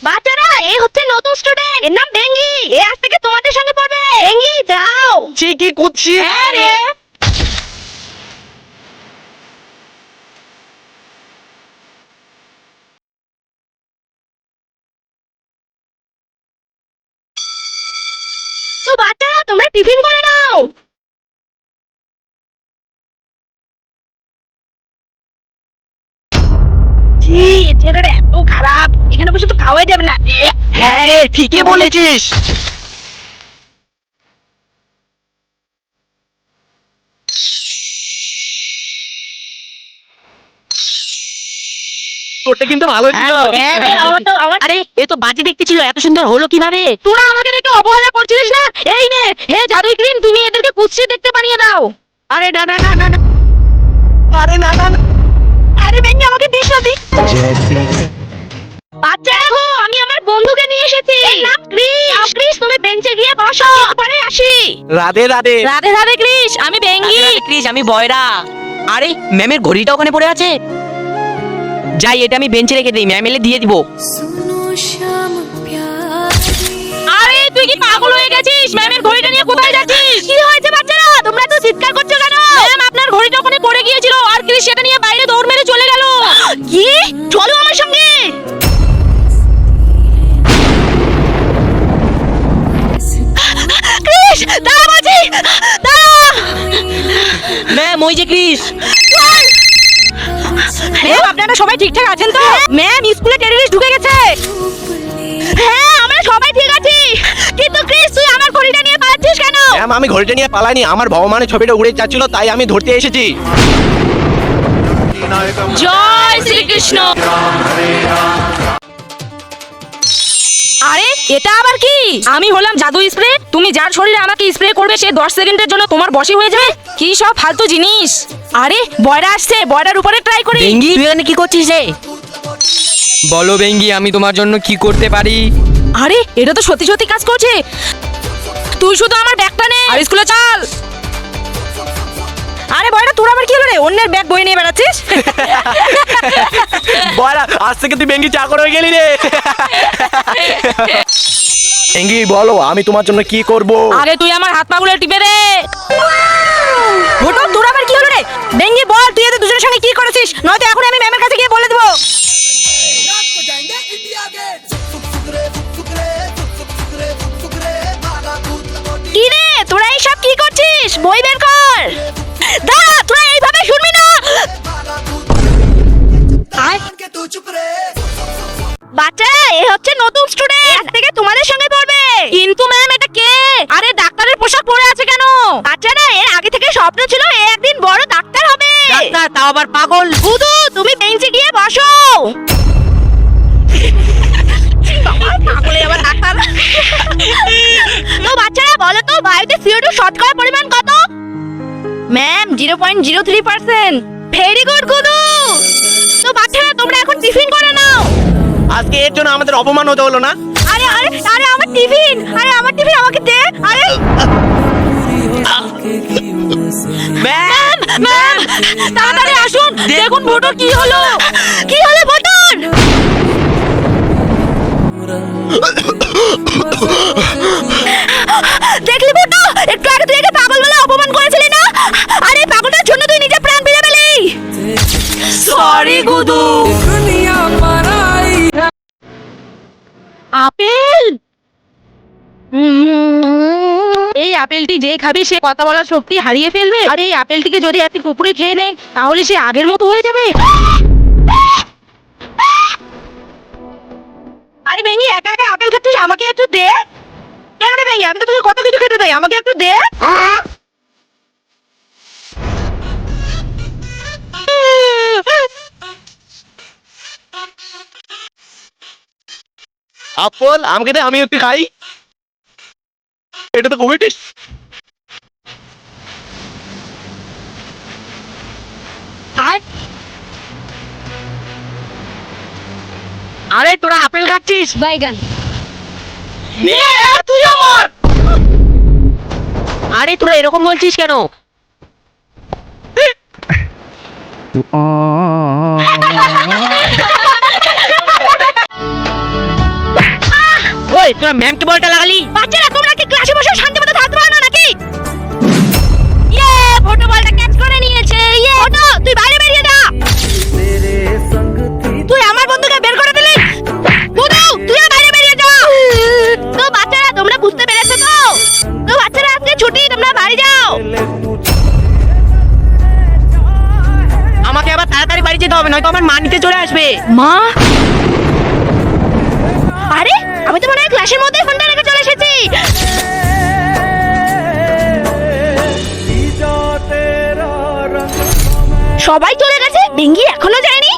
বাচ্চারা এই হচ্ছে নতুন স্টুডেন্ট, এর নাম ভেঙ্গি। এ আজ থেকে তোমাদের সঙ্গে পড়বে। ভেঙ্গি যাও। ঠিকই করছি। হ্যাঁ রে। তো বাচ্চারা তোমরা টিফিন করে নাও। ছি, ছেলেটা এত খারাপ, এখানে বসে তো খাওয়াই যাবে না। হ্যাঁ রে, ঠিকই বলেছিস। তোরটা কিন্তু ভালো ছিল। আরে এ তো বাজে দেখতে ছিল, এত সুন্দর হলো কিভাবে? তোরা আমাকে দেখে অবহেলা করছিলিস না? এই নে, হে জাদুই ক্রিম, তুমি এদেরকে কুৎসিত দেখতে বানিয়ে দাও। আরে না না না না না। আরে না না না। আরে ভেঙ্গি আমাকে দিস না দি। বাচ্চা দেখো, আমি আমার বন্ধুকে নিয়ে এসেছি। এর নাম ক্রিস। ক্রিস তুমি বেঞ্চে গিয়ে বসো, পরে আসি। রাধে রাধে। রাধে রাধে ক্রিস, আমি ভেঙ্গি। ক্রিস, আমি বয়রা। আরে ম্যামের ঘড়িটা ওখানে পড়ে আছে। যাই, এটা আমি বেঞ্চে রেখে দিই, ম্যাম এলে দিয়ে দিব। আরে তুই কি পাগল হয়ে গেছিস? ম্যামের ঘড়িটা নিয়ে কোথায় যাচ্ছিস? কি হয়েছে বাচ্চারা, তোমরা তো চিৎকার করছো কেন? ম্যাম আপনার ঘড়িটা ওখানে পড়ে গিয়েছিল আর ক্রিস সেটা নিয়ে বাইরে দৌড় মেরে চলে গেল। কি? চলো আমার সঙ্গে। ক্রিস দাঁড়া বলছি, দাঁড়া। ম্যাম ওই যে ক্রিস। ম্যাম আপনারা সবাই ঠিকঠাক আছেন তো? ম্যাম স্কুলে টেররিস্ট ঢুকে গেছে। হ্যাঁ আমরা সবাই ঠিক আছি, কিন্তু ক্রিস তুই আমার ঘড়িটা নিয়ে পালাচ্ছিস কেন? ম্যাম আমি ঘড়িটা নিয়ে পালাইনি, আমার ভগবানের ছবিটা উড়ে যাচ্ছিল তাই আমি ধরতে এসেছি। জয় শ্রীকৃষ্ণ। আরে এটা আবার কি? আমি হলাম জাদু স্প্রে, তুমি যার শরীরে আমাকে স্প্রে করবে সে 10 সেকেন্ডের জন্য তোমার বশী হয়ে যাবে। কি সব ফালতু জিনিস। আরে বয়রা আসছে, বয়রার উপরে ট্রাই করি। বেঙ্গি, তুই এখানে কি করছিস রে? বলো বেঙ্গি, আমি তোমার জন্য কি করতে পারি? আরে এটা তো সত্যি সত্যি কাজ করছে। তুই শুধু আমার ব্যাগটা নে আর স্কুলে চল। আরে বয়রা তোর আবার কি হলো রে? অন্যের ব্যাগ বয়ে নিয়ে বেড়াচ্ছিস? বয়রা, আজ থেকে তুই বেঙ্গি চাকর হয়ে গেলি রে। বেঙ্গি বলো আমি তোমার জন্য কি করব? আগে তুই আমার হাত পাগুলো টিপে দে। ভোটো তোর আবার কি হলো রে? বেঙ্গি বল তুই এদের দুজনের সঙ্গে কি করেছিস, নয়তো এখন আমি ম্যামের কাছে গিয়ে বলে দেবো। কি রে তোরা এইসব কি করছিস? বই বের কর। দাঁড়া, তোরা এইভাবে শুনবি না। বাচ্চারা এ হচ্ছে নতুন স্টুডেন্ট, আজ থেকে তোমাদের সঙ্গে পড়বে। কিন্তু ম্যাম এটা কে? আরে ডাক্তারের পোশাক পরে আছে কেন? বাচ্চারা এর আগে থেকে স্বপ্ন ছিল এ একদিন বড় ডাক্তার হবে। ডাক্তার, তাও আবার পাগল। বুধু তুমি বেঞ্চে গিয়ে বসো। বাবা, পাগলে আবার ডাক্তার। তো বাচ্চারা বলো তো বায়ুতে CO2 শতকরা পরিমাণ কত? ম্যাম 0.03%। Very good Gudu. তো বাচ্চারা তোমরা এখন টিফিন করে নাও। আজকে এর জন্য আমাদের অপমান হতে হলো না? আরে আরে আরে আমার টিফিন, আরে আমার টিফিন আমাকে দে। আরে ম্যাম ম্যাম তাড়াতাড়ি আসুন, দেখুন ভোটর কি হলো। কি হলো ভোটর? দেখলি ভোটর, একটু আগে তুই একে পাগল বলে অপমান করেছিলি না? আরে পাগলটার জন্য তুই নিজে প্রাণ ফিরে পেলি। সরি গুদু। আপেল, এই আপেলটি যে খাবে সে কথা বলার শক্তি হারিয়ে ফেলবে। আর এই আপেলটিকে যদি আপনি কুকুরে খেয়ে নেয় তাহলে সে আগের মতো হয়ে যাবে। আরে ভেঙ্গি একা একা আপেল খাচ্ছিস, আমাকে একটু দে। কেন রে ভেঙ্গি, আমি তো তোকে কত কিছু খেতে দেই, আমাকে একটু দে। আপেল আমাকে দে, আমি একটু খাই। এটা তো খুবই টেস্ট। আরে তোরা আপেল খাচ্ছিস? বাইগান। তুই আমার। আরে তোরা এরকম বলছিস কেন? ওই তোরা ম্যামকে বলটা লাগালি? বাচ্চারা তোমরা কি ক্লাসে বসে শান্তি মতো থাকতে পারো না নাকি? ইয়ে ফটো বলটা ক্যাচ করে নিয়েছে। ইয়ে ফটো তুই বাইরে বেরিয়ে যা। তুই আমার বন্ধুকে বের করে দিলি। বুদু তুই বাইরে বেরিয়ে যা। তো বাচ্চারা তোমরা বুঝতে পেরেছো তো? তো বাচ্চারা আজকে ছুটি, তোমরা বাড়ি যাও। আমাকে আবার তাড়াতাড়ি বাড়ি যেতে হবে, নয়তো আমার মা নিতে চলে আসবে। মা? আরে আমি তো মনে হয় ক্লাসের মধ্যে ফোনটা রেখে চলে এসেছি। সবাই চলে গেছে, বেঙ্গি এখনো যায়নি।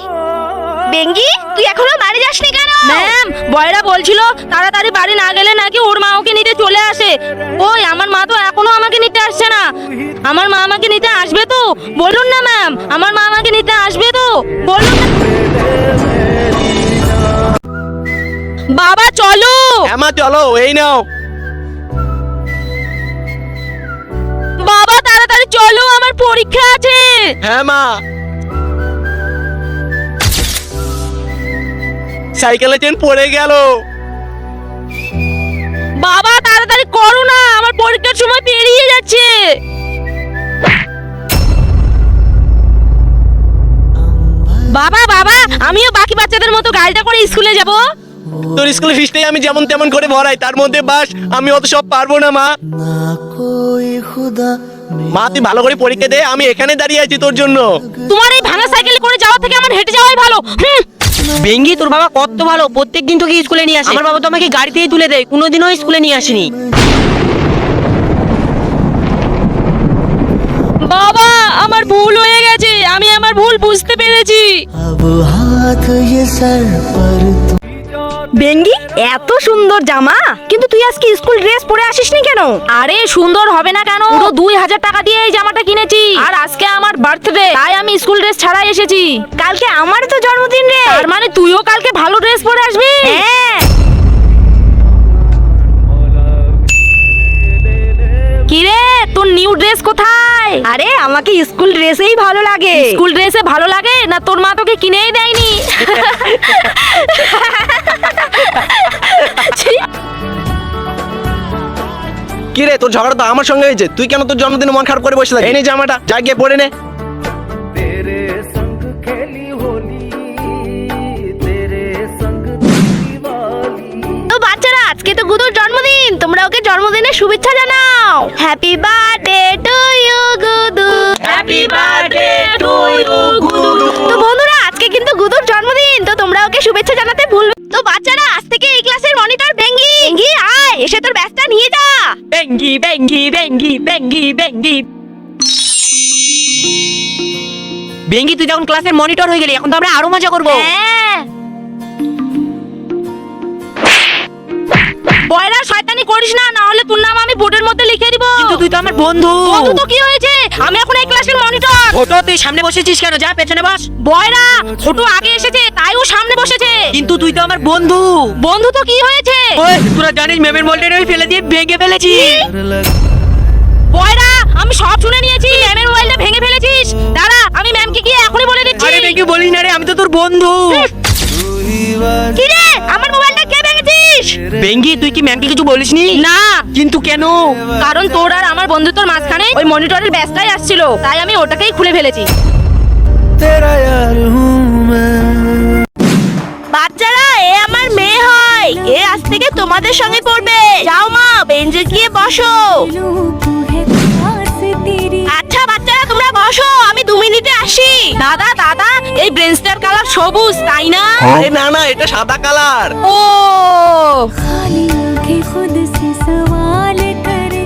বেঙ্গি তুই এখনো বাড়ি যাসনি কেন? ম্যাম বয়রা বলছিল তাড়াতাড়ি বাড়ি না গেলে নাকি ওর মা ওকে নিতে চলে আসে। ওই আমার মা তো এখনো আমাকে নিতে আসছে না। আমার মা আমাকে নিতে আসবে তো? বলুন না ম্যাম, আমার মা আমাকে নিতে আসবে তো? বলুন না। বাবা চলো। হ্যাঁ মা চলো, এই নাও। বাবা তাড়াতাড়ি চলো, আমার পরীক্ষা আছে। হ্যাঁ মা। সাইকেলের চেন পড়ে গেল। বাবা তাড়াতাড়ি করো না, আমার পরীক্ষার সময় পেরিয়ে যাচ্ছে। বাবা বাবা আমিও বাকি বাচ্চাদের মতো গাড়িটা করে স্কুলে যাব। তোর স্কুলের ফিসটাই আমি যেমন তেমন করে ভরাই, তার মধ্যে বাস আমি অত সব পারবো না মা। মা তুই ভালো করে পরীক্ষা দে, আমি এখানে দাঁড়িয়ে আছি তোর জন্য। তোমার এই ভাঙা সাইকেলে করে যাওয়া থেকে আমার হেঁটে যাওয়াই ভালো। বেঙ্গি তোর বাবা কত ভালো, প্রত্যেকদিন তোকে স্কুলে নিয়ে আসে। আমার বাবা তো আমাকে গাড়িতেই তুলে দেয়, কোনোদিনও স্কুলে নিয়ে আসেনি। বাবা আমার ভুল হয়ে গেছে, আমি আমার ভুল বুঝতে পেরেছি। বেঙ্গি এত সুন্দর জামা, কিন্তু তুই আজকে স্কুল ড্রেস পরে আসিসনি কেন? আরে সুন্দর হবে না কেন, পুরো 2000 টাকা দিয়ে এই জামাটা কিনেছি। আর আজকে আমার বার্থডে, তাই আমি স্কুল ড্রেস ছাড়াই এসেছি। কালকে আমার তো জন্মদিন রে, তার মানে তুইও কালকে ভালো ড্রেস পরে আসবি? হ্যাঁ। কিরে তোর নিউ ড্রেস কোথায়? আরে আমাকে স্কুল ড্রেসেই ভালো লাগে। স্কুল ড্রেসে ভালো লাগে না তোর মা তোকে কিনেই দেয়নি? কি রে, তোর ঝগড়া তো আমার সঙ্গে হয়েছে, তুই কেন তোর জন্মদিনে মন খারাপ করে বসে থাকিস? এই নে জামাটা, যা গিয়ে পরে নে। তো বাচ্চারা আজকে তো গুদুর জন্মদিন, তোমরা ওকে জন্মদিনের শুভেচ্ছা জানাও। Happy birthday to you Gudu. Happy birthday to you Gudu. তো বন্ধুরা আজকে কিন্তু গুদুর জন্মদিন, তো তোমরা ওকে শুভেচ্ছা জানাতে ভুলবে। তো বাচ্চারা আজ থেকে এই ক্লাসের মনিটর বেঙ্গি। বেঙ্গি আয়, এসে তোর ব্যাগটা নিয়ে যা। বেঙ্গি বেঙ্গি বেঙ্গি বেঙ্গি বেঙ্গি। বেঙ্গি তুই যখন ক্লাসের মনিটর হয়ে গেলি, এখন তো আমরা আরো মজা করবো। হ্যাঁ। বয়রা শয়তানি করিস না, না হলে তোর নাম আমি বোর্ডের মধ্যে লিখে দিব। কিন্তু তুই তো আমার বন্ধু। বন্ধু তো কি হয়েছে, আমি এখন এই ক্লাসের মনিটর। ছোট তুই সামনে বসেছিস কেন? যা পেছনে বস। বয়রা ছোট আগে এসেছে, তাই ও সামনে বসেছে। কিন্তু তুই তো আমার বন্ধু। বন্ধু তো কি হয়েছে? ওই তোরা জানিস ম্যামের মোল্ডের ওই ফেলে দিয়ে ভেঙে ফেলেছি। বয়রা আমি সব শুনে নিয়েছি, ম্যামের মোবাইলটা ভেঙে ফেলেছিস। দাঁড়া আমি ম্যামকে গিয়ে এখনই বলে দিচ্ছি। আরে বেঙ্গি বলিস না রে, আমি তো তোর বন্ধু। কি রে আমার মোবাইলটা কে ভেঙেছিস? বেঙ্গি তুই কি ম্যামকে কিছু বলিসনি? না, কিন্তু কেন? কারণ তোর আর আমার বন্ধুত্বর মাঝখানে ওই মনিটরের ব্যাসটাই আসছিল, তাই আমি ওটাকেই খুলে ফেলেছি। বাচ্চারা এ আমার মেয়ে হয়, এ আজ থেকে তোমাদের সঙ্গে পড়বে। যাও মা বেঞ্চে গিয়ে বসো। আচ্ছা বাচ্চারা তোমরা বসো, আমি 2 মিনিটে আসি। দাদা দাদা এই ব্রেঞ্চটার কালার সবুজ তাই না? আরে না না, এটা সাদা কালার। ও खाली आंखें खुद से सवाल करे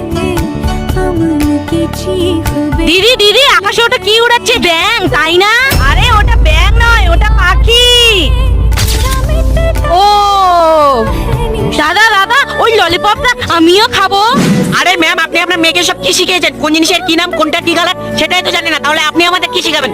हम उनकी चीख बे দিদি দিদি আকাশে ওটা কি উড়াচ্ছে? ব্যাং তাই না? আরে ওটা ব্যাং নয়, ওটা পাখি। ও দাদা দাদা ওই ললিপপটা আমিও খাবো। আরে ম্যাম আপনি আপনার মেয়েকে সব কি শিখিয়েছেন? কোন জিনিসের কি নাম, কোনটা কি কালার সেটাই তো জানি না, তাহলে আপনি আমাদের কি শিখাবেন?